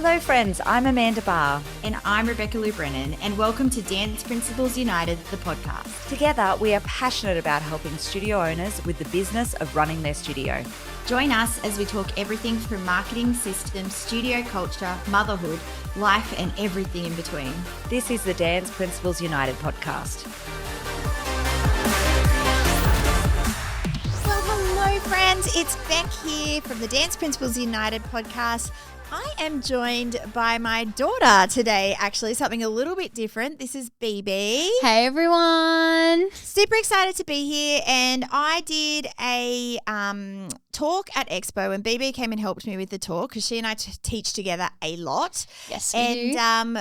Hello friends, I'm Amanda Barr. And I'm Rebecca Lou Brennan, and welcome to Dance Principles United, the podcast. Together, we are passionate about helping studio owners with the business of running their studio. Join us as we talk everything from marketing, systems, studio culture, motherhood, life, and everything in between. This is the Dance Principles United podcast. Well, hello friends, it's Beck here from the Dance Principles United podcast. I am joined by my daughter today, actually, something a little bit different. This is BeBe. Hey everyone. Super excited to be here, and I did a talk at Expo, and BeBe came and helped me with the talk because she and I teach together a lot. Yes, we do.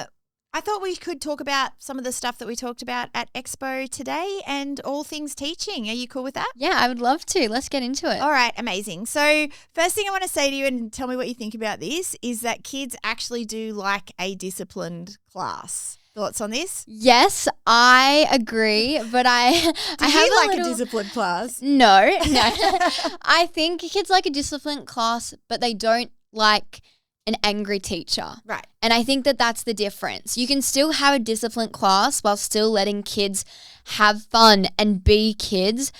I thought we could talk about some of the stuff that we talked about at Expo today and all things teaching. Are you cool with that? Yeah, I would love to. Let's get into it. All right, amazing. So first thing I want to say to you, and tell me what you think about this, is that kids actually do like a disciplined class. Thoughts on this? Yes, I agree, but I have a disciplined class? No. I think kids like a disciplined class, but they don't like an angry teacher. Right. And I think that that's the difference. You can still have a disciplined class while still letting kids have fun and be kids,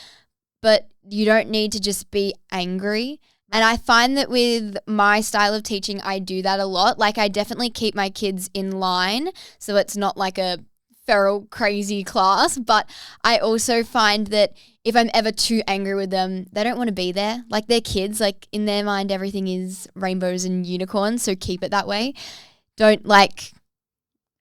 but you don't need to just be angry. And I find that with my style of teaching, I do that a lot. Like I definitely keep my kids in line, so it's not like a feral, crazy class. But I also find that if I'm ever too angry with them, they don't want to be there. Like they're kids, like in their mind, everything is rainbows and unicorns. So keep it that way. Don't like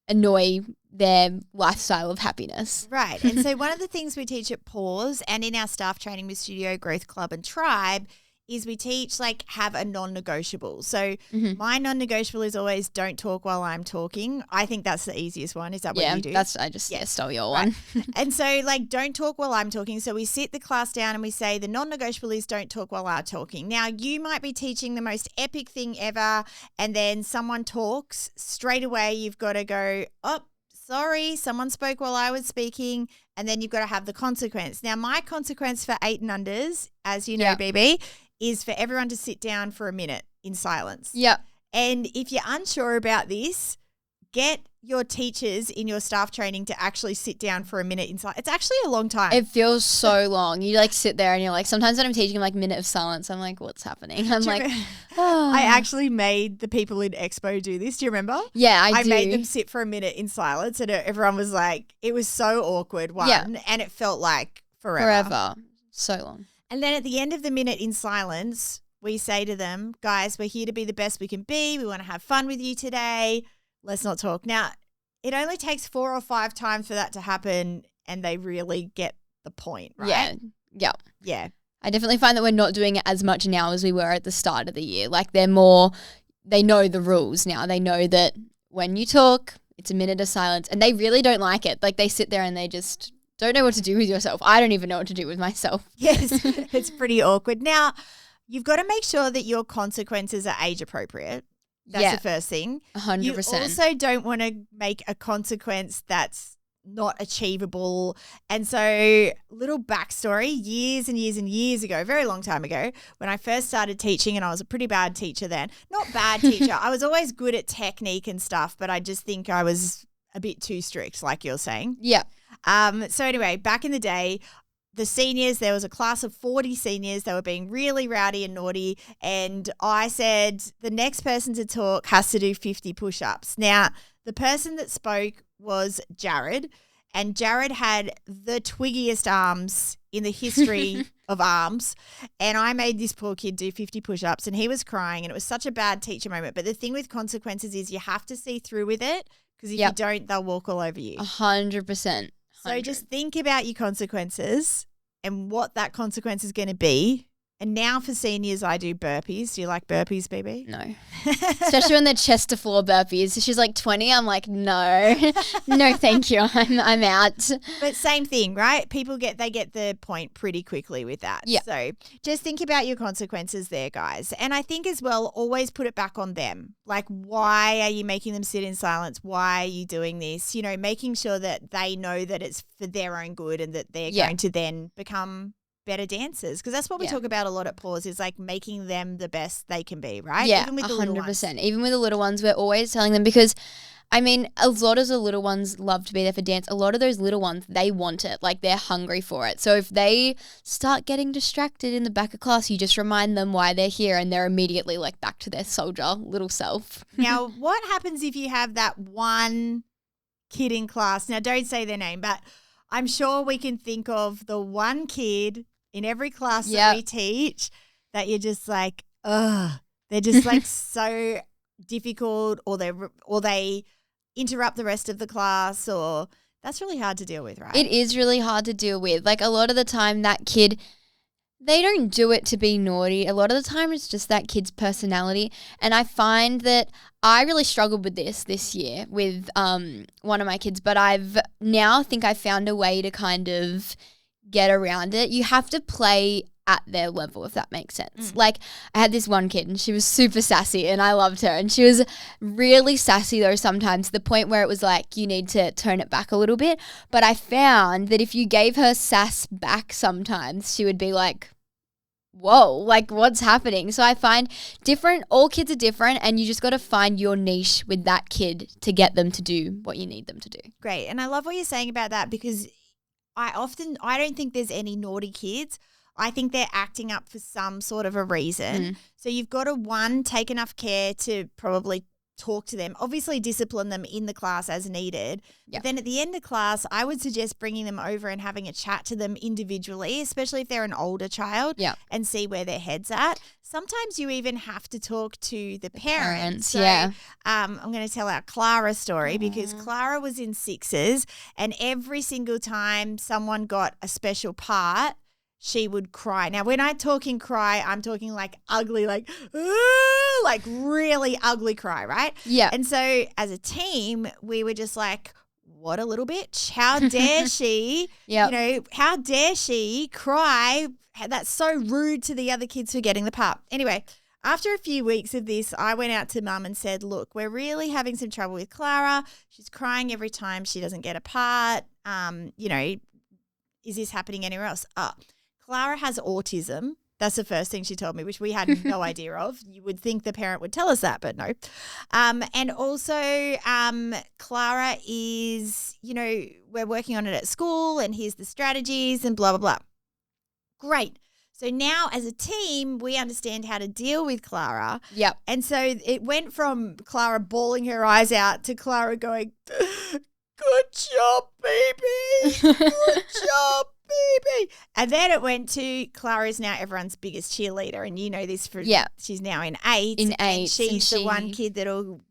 annoy their lifestyle of happiness. Right. And so one of the things we teach at Pause and in our staff training with Studio Growth Club and Tribe is we teach have a non-negotiable. So my non-negotiable is always don't talk while I'm talking. I think that's the easiest one. Is that what you do? I just stole your one. And so don't talk while I'm talking. So we sit the class down and we say the non-negotiable is don't talk while I'm talking. Now you might be teaching the most epic thing ever and then someone talks straight away. You've got to go, oh, sorry, someone spoke while I was speaking, and then you've got to have the consequence. Now my consequence for 8 and unders, as you know, BeBe, is for everyone to sit down for a minute in silence. Yep. And if you're unsure about this, get your teachers in your staff training to actually sit down for a minute in silence. It's actually a long time. It feels so long. You sit there and you're like, sometimes when I'm teaching minute of silence, I'm like, what's happening? I actually made the people in Expo do this. Do you remember? Yeah, I do. I made them sit for a minute in silence and everyone was like, it was so awkward, and it felt like forever. So long. And then at the end of the minute in silence, we say to them, guys, we're here to be the best we can be. We want to have fun with you today. Let's not talk. Now, it only takes 4 or 5 times for that to happen and they really get the point, right? Yeah. Yeah. I definitely find that we're not doing it as much now as we were at the start of the year. They know the rules now. They know that when you talk, it's a minute of silence and they really don't like it. They sit there and they just don't know what to do with yourself. I don't even know what to do with myself. Yes, it's pretty awkward. Now, you've got to make sure that your consequences are age appropriate. That's the first thing. 100%. You also don't want to make a consequence that's not achievable. And so, little backstory, years and years and years ago, very long time ago, when I first started teaching, and I was a pretty bad teacher then. Not bad teacher. I was always good at technique and stuff, but I just think I was a bit too strict, like you're saying. Yeah. So anyway, back in the day, the seniors, there was a class of 40 seniors. They were being really rowdy and naughty. And I said, the next person to talk has to do 50 push-ups. Now, the person that spoke was Jared. And Jared had the twiggiest arms in the history of arms. And I made this poor kid do 50 push-ups and he was crying. And it was such a bad teacher moment. But the thing with consequences is you have to see through with it. Because if you don't, they'll walk all over you. 100%. So just think about your consequences and what that consequence is going to be. And now for seniors, I do burpees. Do you like burpees, BeBe? No. Especially when they're chest to floor burpees. She's 20. I'm like, no, no, thank you. I'm out. But same thing, right? They get the point pretty quickly with that. Yeah. So just think about your consequences there, guys. And I think as well, always put it back on them. Why are you making them sit in silence? Why are you doing this? Making sure that they know that it's for their own good and that they're going to then become better dancers? Because that's what we talk about a lot at Pause, is like making them the best they can be, right? Yeah, Even with the little 100%. ones. Even with the little ones, we're always telling them because, I mean, a lot of the little ones love to be there for dance. A lot of those little ones, they want it. Like, they're hungry for it. So if they start getting distracted in the back of class, you just remind them why they're here and they're immediately, like, back to their soldier little self. Now, what happens if you have that one kid in class? Now, don't say their name, but I'm sure we can think of the one kid in every class that we teach that you're just like, ugh, they're just like so difficult, or they interrupt the rest of the class, or that's really hard to deal with, right? It is really hard to deal with. Like, a lot of the time that kid, they don't do it to be naughty. A lot of the time it's just that kid's personality. And I find that I really struggled with this year with one of my kids, but I've now think I found a way to kind of get around it. You have to play at their level, if that makes sense. Like, I had this one kid and she was super sassy and I loved her, and she was really sassy though sometimes, to the point where it was like you need to tone it back a little bit. But I found that if you gave her sass back sometimes, she would be like, whoa, like what's happening? So I find all kids are different, and you just got to find your niche with that kid to get them to do what you need them to do. Great. And I love what you're saying about that, because I don't think there's any naughty kids. I think they're acting up for some sort of a reason. So you've got to, take enough care to probably talk to them, obviously discipline them in the class as needed. But then at the end of class, I would suggest bringing them over and having a chat to them individually, especially if they're an older child, and see where their head's at. Sometimes you even have to talk to the parents. So, I'm going to tell our Clara story, because Clara was in sixes, and every single time someone got a special part, she would cry. Now, when I talking cry, I'm talking like ugly, like really ugly cry, right? Yeah. And so as a team, we were just like, what a little bitch. How dare she, how dare she cry? That's so rude to the other kids for getting the part. Anyway, after a few weeks of this, I went out to Mum and said, look, we're really having some trouble with Clara. She's crying every time she doesn't get a part. Is this happening anywhere else? Clara has autism. That's the first thing she told me, which we had no idea of. You would think the parent would tell us that, but no. And also Clara is, we're working on it at school, and here's the strategies and blah, blah, blah. Great. So now as a team, we understand how to deal with Clara. Yep. And so it went from Clara bawling her eyes out to Clara going, good job, baby. Good job, baby. And then it went to Clara is now everyone's biggest cheerleader. And you know this she's now in 8. And she's the one kid that'll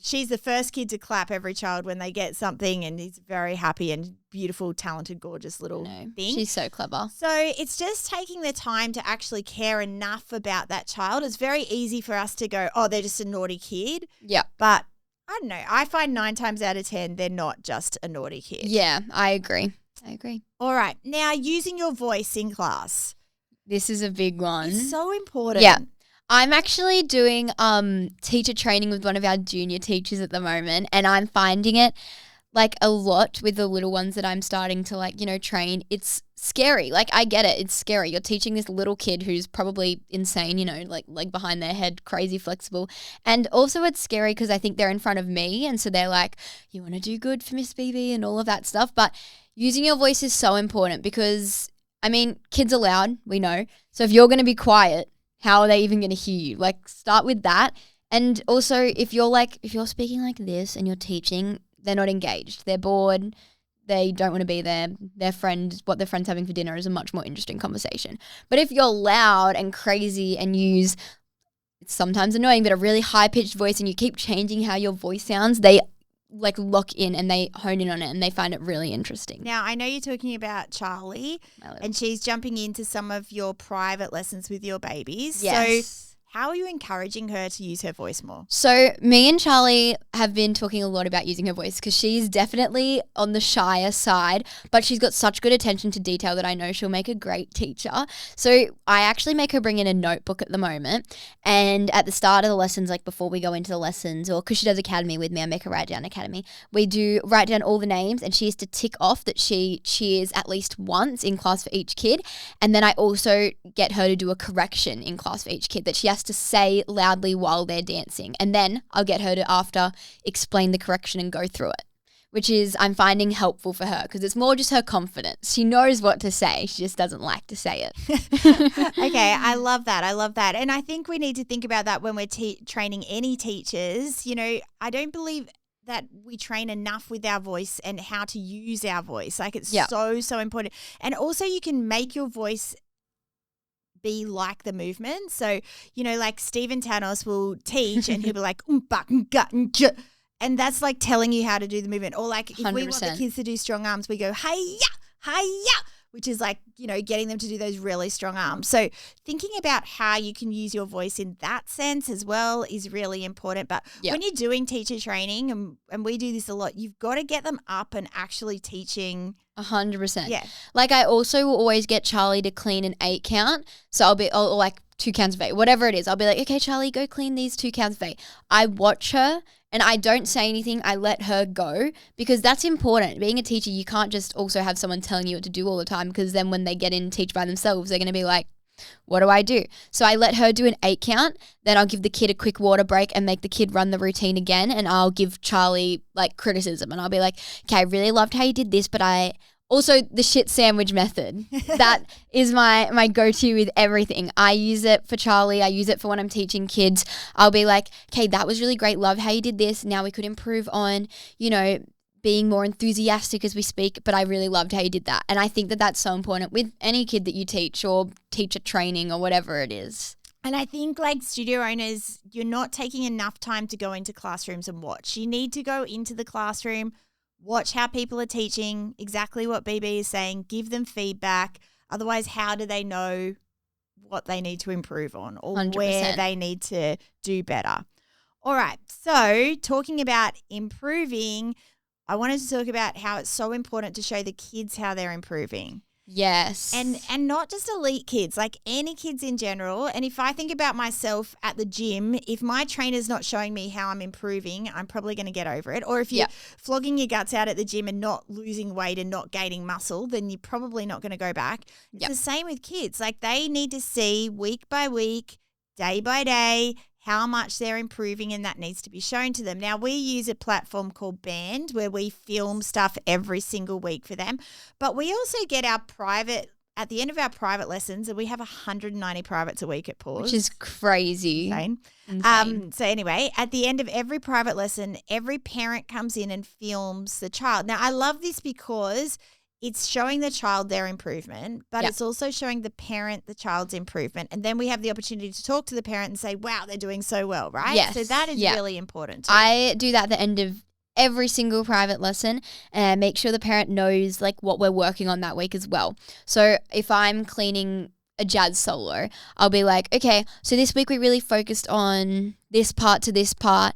she's the first kid to clap every child when they get something, and he's very happy and beautiful, talented, gorgeous little thing. She's so clever. So it's just taking the time to actually care enough about that child. It's very easy for us to go, oh, they're just a naughty kid. Yeah. But I don't know. I find 9 times out of 10, they're not just a naughty kid. Yeah, I agree. All right. Now, using your voice in class. This is a big one. It's so important. Yeah. I'm actually doing teacher training with one of our junior teachers at the moment, and I'm finding it a lot with the little ones that I'm starting to train. It's scary. I get it. It's scary. You're teaching this little kid who's probably insane, leg behind their head, crazy flexible. And also it's scary because I think they're in front of me, and so they're like, you want to do good for Miss BeBe and all of that stuff. But using your voice is so important because, kids are loud, we know. So if you're going to be quiet, how are they even going to hear you? Start with that. And also, if you're speaking like this and you're teaching, they're not engaged. They're bored. They don't want to be there. What their friend's having for dinner is a much more interesting conversation. But if you're loud and crazy and use, it's sometimes annoying, but a really high-pitched voice, and you keep changing how your voice sounds, they lock in and they hone in on it and they find it really interesting. Now, I know you're talking about Charlie, and she's jumping into some of your private lessons with your babies. Yes. So How are you encouraging her to use her voice more? So me and Charlie have been talking a lot about using her voice because she's definitely on the shyer side, but she's got such good attention to detail that I know she'll make a great teacher. So I actually make her bring in a notebook at the moment, and at the start of the lessons, like before we go into the lessons, or because she does academy with me, I make her write down academy. We do write down all the names, and she has to tick off that she cheers at least once in class for each kid. And then I also get her to do a correction in class for each kid that she has to say loudly while they're dancing. And then I'll get her to after explain the correction and go through it, which is I'm finding helpful for her because it's more just her confidence. She knows what to say. She just doesn't like to say it. Okay, I love that. I love that. And I think we need to think about that when we're training any teachers. You know, I don't believe that we train enough with our voice and how to use our voice. Like it's so important. And also you can make your voice be like the movement. So, you know, like Stephen Tanos will teach and he'll be like, and that's like telling you how to do the movement. Or like if 100%. We want the kids to do strong arms, we go, hi-ya, hi-ya, which is like, you know, getting them to do those really strong arms. So thinking about how you can use your voice in that sense as well is really important. But when you're doing teacher training, and we do this a lot, you've got to get them up and actually teaching. 100%. Yeah. Like I also will always get Charlie to clean an 8 count. So I'll be or like 2 counts of 8, whatever it is. I'll be like, okay, Charlie, go clean these 2 counts of 8. I watch her and I don't say anything. I let her go because that's important. Being a teacher, you can't just also have someone telling you what to do all the time because then when they get in and teach by themselves, they're going to be like, what do I do? So I let her do an 8 count. Then I'll give the kid a quick water break and make the kid run the routine again. And I'll give Charlie like criticism and I'll be like, okay, I really loved how you did this, but also the shit sandwich method. That is my go-to with everything. I use it for Charlie. I use it for when I'm teaching kids. I'll be like, okay, that was really great. Love how you did this. Now we could improve on, you know, being more enthusiastic as we speak, but I really loved how you did that. And I think that that's so important with any kid that you teach or teacher training or whatever it is. And I think like studio owners, you're not taking enough time to go into classrooms and watch. You need to go into the classroom, watch how people are teaching, exactly what BeBe is saying, give them feedback. Otherwise, how do they know what they need to improve on or 100%. Where they need to do better? All right. So talking about improving, I wanted to talk about how it's so important to show the kids how they're improving. Yes. And not just elite kids, like any kids in general. And if I think about myself at the gym, if my trainer's not showing me how I'm improving, I'm probably going to get over it. Or if you're flogging your guts out at the gym and not losing weight and not gaining muscle, then you're probably not going to go back. It's the same with kids. Like they need to see week by week, day by day, how much they're improving, and that needs to be shown to them. Now, we use a platform called Band where we film stuff every single week for them, but we also get our private, at the end of our private lessons, and we have 190 privates a week at Pause. Which is crazy. Insane. So anyway, at the end of every private lesson, every parent comes in and films the child. Now, I love this because it's showing the child their improvement, but it's also showing the parent the child's improvement. And then we have the opportunity to talk to the parent and say, wow, they're doing so well, right? Yes. So that is really important too. I do that at the end of every single private lesson and make sure the parent knows like what we're working on that week as well. So if I'm cleaning a jazz solo, I'll be like, okay, so this week we really focused on this part to this part,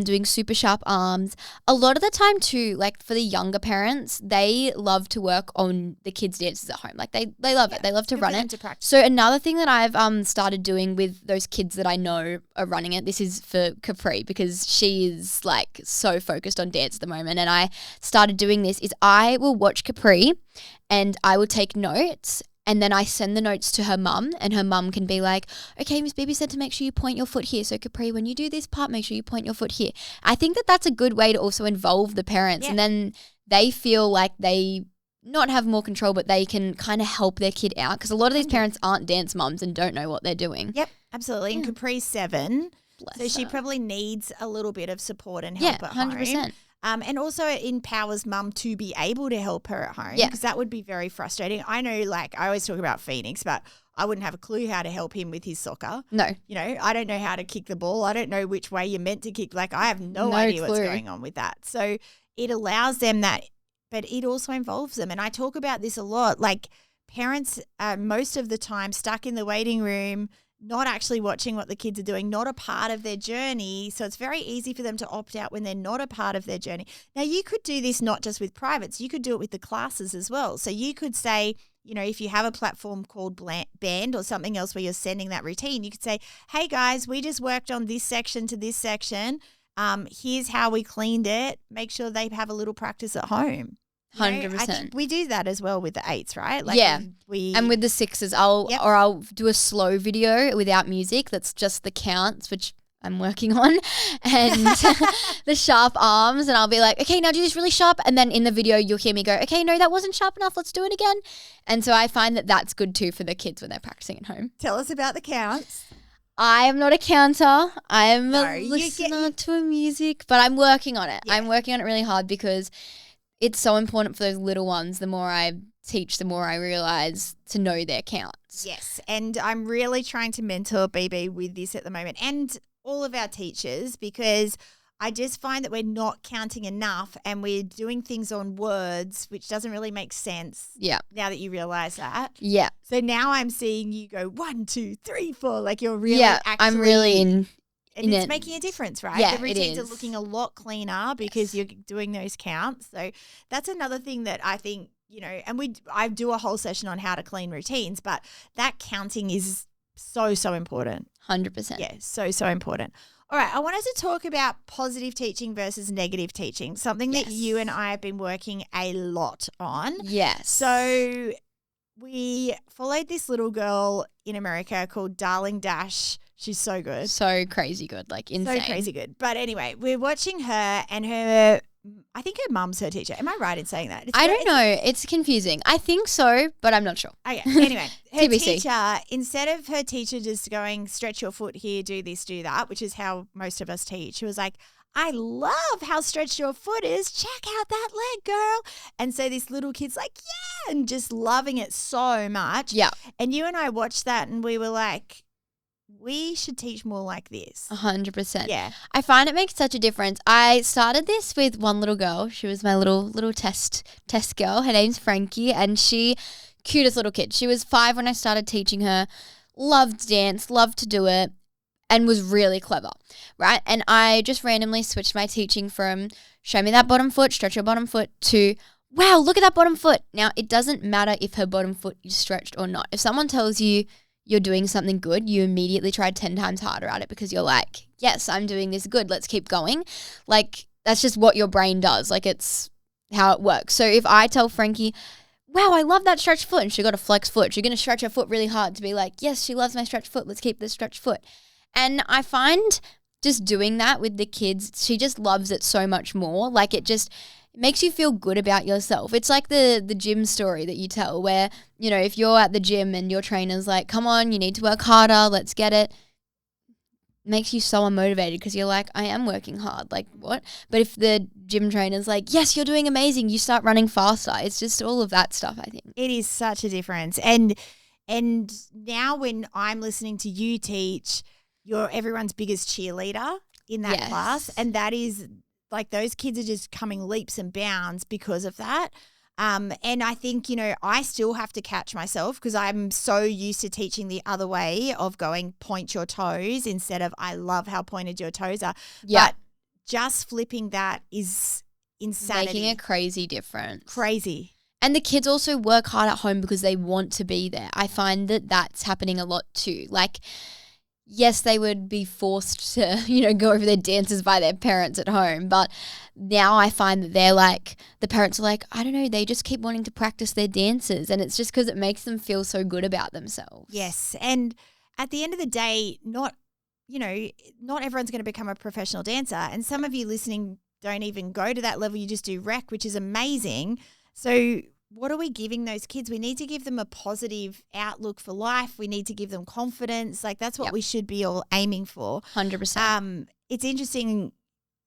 doing super sharp arms. A lot of the time too, like for the younger parents, they love to work on the kids' dances at home. Like they love it. They love to run it. So another thing that I've started doing with those kids that I know are running it, this is for Capri because she is like so focused on dance at the moment, and I started doing this, is I will watch Capri and I will take notes. And then I send the notes to her mum, and her mum can be like, okay, Miss BeBe said to make sure you point your foot here. So Capri, when you do this part, make sure you point your foot here. I think that that's a good way to also involve the parents. And then they feel like they not have more control, but they can kind of help their kid out. Because a lot of these parents aren't dance mums and don't know what they're doing. Yep, absolutely. And Capri's 7. Bless so she her. probably needs a little bit of support and help at 100%. home. And also it empowers mum to be able to help her at home because that would be very frustrating. I know, like, I always talk about Phoenix, but I wouldn't have a clue how to help him with his soccer. No. You know, I don't know how to kick the ball. I don't know which way you're meant to kick. Like, I have no idea what's going on with that. So it allows them that, but it also involves them. And I talk about this a lot. Like, parents are most of the time stuck in the waiting room not actually watching what the kids are doing, not a part of their journey. So it's very easy for them to opt out when they're not a part of their journey. Now, you could do this not just with privates. You could do it with the classes as well. So you could say, you know, if you have a platform called Band or something else where you're sending that routine, you could say, hey, guys, we just worked on this section to this section. Here's how we cleaned it. Make sure they have a little practice at home. 100%. I think we do that as well with the 8s, right? Yeah. We And with the 6s, I'll do a slow video without music that's just the counts, which I'm working on, and the sharp arms, and I'll be like, okay, now do this really sharp, and then in the video you'll hear me go, okay, no, that wasn't sharp enough, let's do it again. And so I find that that's good too for the kids when they're practicing at home. Tell us about the counts. I am not a counter. I'm No, a listener to a music, but I'm working on it. Yeah. I'm working on it really hard because it's so important for those little ones. The more I teach, the more I realize to know their counts. Yes, and I'm really trying to mentor BeBe with this at the moment, and all of our teachers, because I just find that we're not counting enough and we're doing things on words, which doesn't really make sense. Yeah. Now that you realize that. Yeah. So now I'm seeing you go 1, 2, 3, 4, like you're really actually. I'm really in. And it's it. making a difference, right? Yeah, the routines it are is. looking a lot cleaner because you're doing those counts. So that's another thing that I think, you know, and I do a whole session on how to clean routines, but that counting is so important. 100%. Yeah, so important. All right, I wanted to talk about positive teaching versus negative teaching, something that Yes. you and I have been working a lot on. Yes. So we followed this little girl in America called Darling Dash. She's so good. So crazy good, like insane. So crazy good. But anyway, we're watching her and I think her mum's her teacher. Am I right in saying that? I don't know. It's confusing. I think so, but I'm not sure. Okay. Anyway, her TBC. teacher, instead of her teacher just going, stretch your foot here, do this, do that, which is how most of us teach, she was like, I love how stretched your foot is. Check out that leg, girl. And so this little kid's like, yeah, and just loving it so much. Yeah. And you and I watched that and we were like, we should teach more like this. 100%. Yeah. I find it makes such a difference. I started this with one little girl. She was my little test girl. Her name's Frankie, and cutest little kid. She was 5 when I started teaching her. Loved dance, loved to do it, and was really clever, right? And I just randomly switched my teaching from show me that bottom foot, stretch your bottom foot, to wow, look at that bottom foot. Now, it doesn't matter if her bottom foot is stretched or not. If someone tells you you're doing something good, you immediately try 10 times harder at it because you're like, yes, I'm doing this good. Let's keep going. Like, that's just what your brain does. Like, it's how it works. So if I tell Frankie, wow, I love that stretched foot, and she got a flex foot, she's going to stretch her foot really hard to be like, yes, she loves my stretched foot. Let's keep this stretched foot. And I find just doing that with the kids, she just loves it so much more. Like, it makes you feel good about yourself. It's like the gym story that you tell where, you know, if you're at the gym and your trainer's like, come on, you need to work harder, let's get it. Makes you so unmotivated because you're like, I am working hard. Like, what? But if the gym trainer's like, yes, you're doing amazing, you start running faster. It's just all of that stuff, I think. It is such a difference. And now when I'm listening to you teach, you're everyone's biggest cheerleader in that Yes. class. And that is like those kids are just coming leaps and bounds because of that. And I think, you know, I still have to catch myself because I'm so used to teaching the other way of going point your toes instead of I love how pointed your toes are. Yeah. But just flipping that is insanity. Making a crazy difference. Crazy. And the kids also work hard at home because they want to be there. I find that that's happening a lot too. Like, yes, they would be forced to, you know, go over their dances by their parents at home. But now I find that they're like, the parents are like, I don't know, they just keep wanting to practice their dances. And it's just because it makes them feel so good about themselves. Yes. And at the end of the day, not everyone's going to become a professional dancer. And some of you listening don't even go to that level. You just do rec, which is amazing. So what are we giving those kids? We need to give them a positive outlook for life. We need to give them confidence. Like, that's what we should be all aiming for. 100%. It's interesting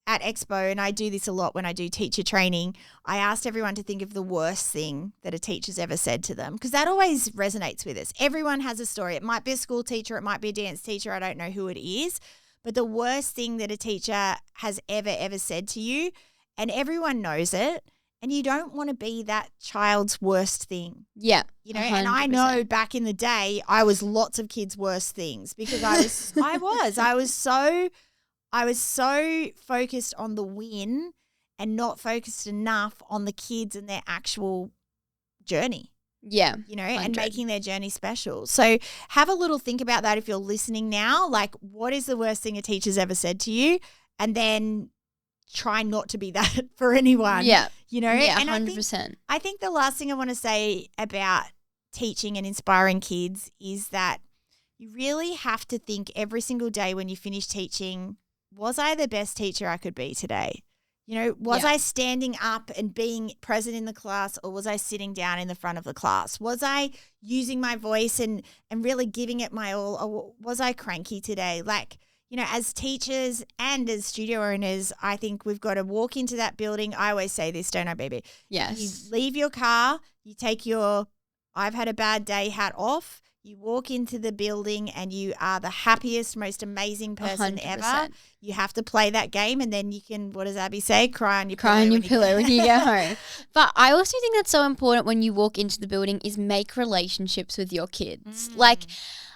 at Expo, and I do this a lot when I do teacher training, I asked everyone to think of the worst thing that a teacher's ever said to them, because that always resonates with us. Everyone has a story. It might be a school teacher. It might be a dance teacher. I don't know who it is. But the worst thing that a teacher has ever said to you, and everyone knows it, And you don't want to be that child's worst thing. Yeah. You know, and I know back in the day, I was lots of kids' worst things because I was so focused on the win and not focused enough on the kids and their actual journey. Yeah. You know, and making their journey special. So have a little think about that if you're listening now. Like, what is the worst thing a teacher's ever said to you? And then try not to be that for anyone. Yeah. You know? Yeah, and 100%. I think the last thing I want to say about teaching and inspiring kids is that you really have to think every single day when you finish teaching, was I the best teacher I could be today? You know, was I standing up and being present in the class, or was I sitting down in the front of the class? Was I using my voice and really giving it my all, or was I cranky today? Like, you know, as teachers and as studio owners, I think we've got to walk into that building. I always say this, don't I, BeBe? Yes. You leave your car, you take your I've had a bad day hat off, you walk into the building and you are the happiest, most amazing person 100%. ever. You have to play that game, and then you can, what does Abby say? Cry on your pillow when you get home. But I also think that's so important when you walk into the building is make relationships with your kids. Like,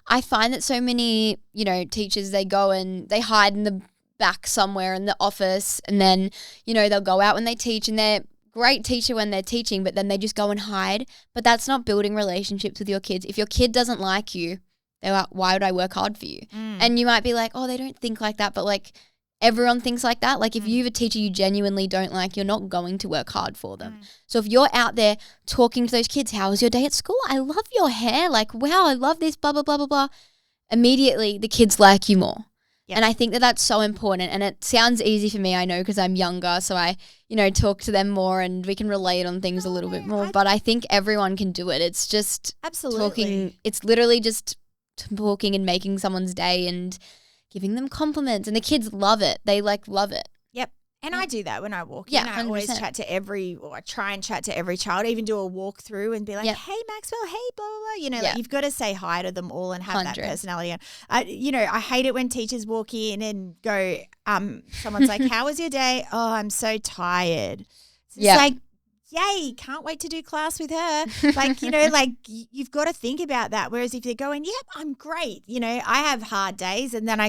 I find that so many, you know, teachers, they go and they hide in the back somewhere in the office, and then, you know, they'll go out when they teach and they're great teacher when they're teaching, but then they just go and hide. But that's not building relationships with your kids. If your kid doesn't like you, they're like, why would I work hard for you? And you might be like, oh, they don't think like that. But like, everyone thinks like that. Like, if you have a teacher you genuinely don't like, you're not going to work hard for them. So if you're out there talking to those kids, how was your day at school? I love your hair. Like, wow, I love this, blah, blah, blah, blah, blah. Immediately, the kids like you more. Yep. And I think that that's so important. And it sounds easy for me, I know, because I'm younger. So I, you know, talk to them more and we can relate on things a little bit more. But I think everyone can do it. It's just talking. It's literally just talking and making someone's day and giving them compliments. And the kids love it. They like love it. Yep. And I do that when I walk in. Yeah, I always chat to I try and chat to every child, even do a walkthrough and be like, hey, Maxwell, hey, blah, blah, blah. You know, like, you've got to say hi to them all and have that personality. You know, I hate it when teachers walk in and go, someone's like, how was your day? Oh, I'm so tired. It's like, yay, can't wait to do class with her. Like, you know, like, you've got to think about that. Whereas if they're going, yep, I'm great. You know, I have hard days, and then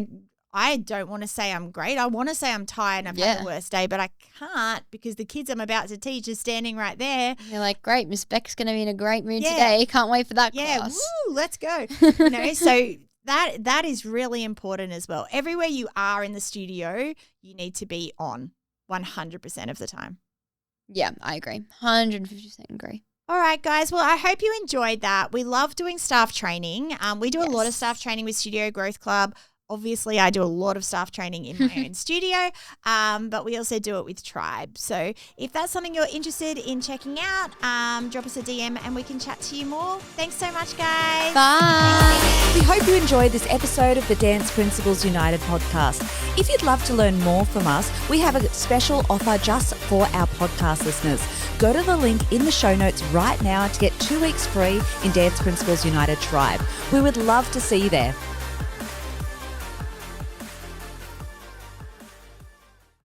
I don't want to say I'm great. I want to say I'm tired and I've had the worst day, but I can't because the kids I'm about to teach are standing right there. You're like, great, Miss Beck's going to be in a great mood today. Can't wait for that class. Woo, let's go. You know, so that is really important as well. Everywhere you are in the studio, you need to be on 100% of the time. Yeah, I agree. 150% agree. All right, guys. Well, I hope you enjoyed that. We love doing staff training. We do a lot of staff training with Studio Growth Club. Obviously, I do a lot of staff training in my own studio, but we also do it with Tribe. So if that's something you're interested in checking out, drop us a DM and we can chat to you more. Thanks so much, guys. Bye. We hope you enjoyed this episode of the Dance Principles United podcast. If you'd love to learn more from us, we have a special offer just for our podcast listeners. Go to the link in the show notes right now to get 2 weeks free in Dance Principles United Tribe. We would love to see you there.